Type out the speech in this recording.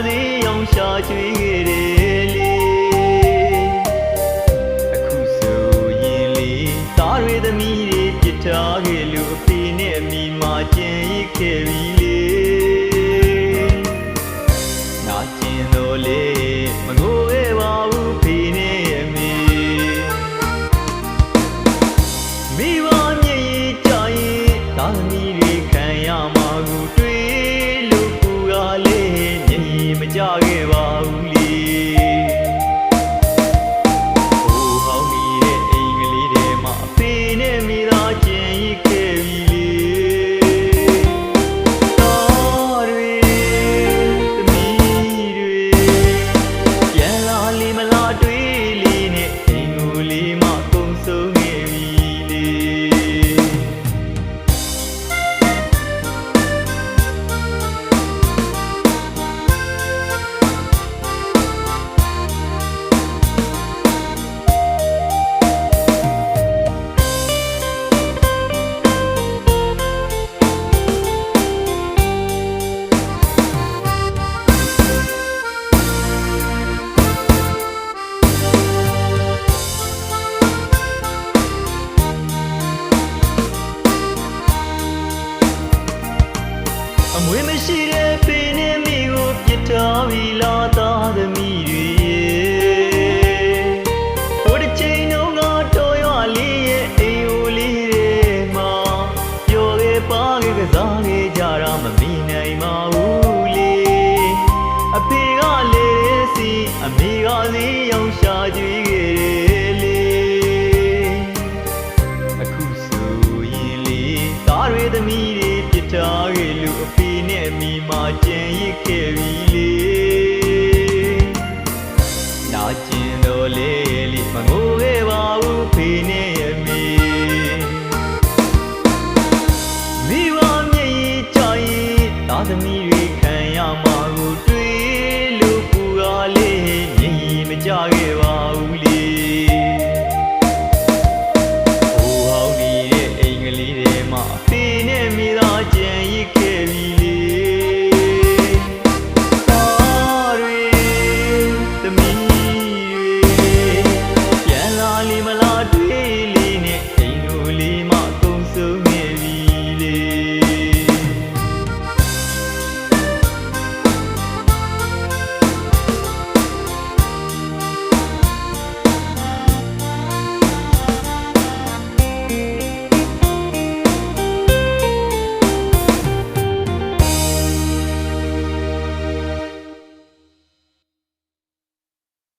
စေရောင်ရှာချွေခဲ့တယ်လေအခုဆိုရင်လေသားတွေသမီးတွေပြစ်ထားခဲ့လို့အဖေနဲ့အမိမကျင်ရခဲ့ပြီလေနာကျင်တော့လေမငိုခဲ့ပါဘူးဖေနဲ့အမေမိဘမြည်ရကြရင်သားသမီးတွေခံရမှာကိုတွေ့လို့ကိုကလေမျက်ရည်မကျခဲ့ပါဘူးလေ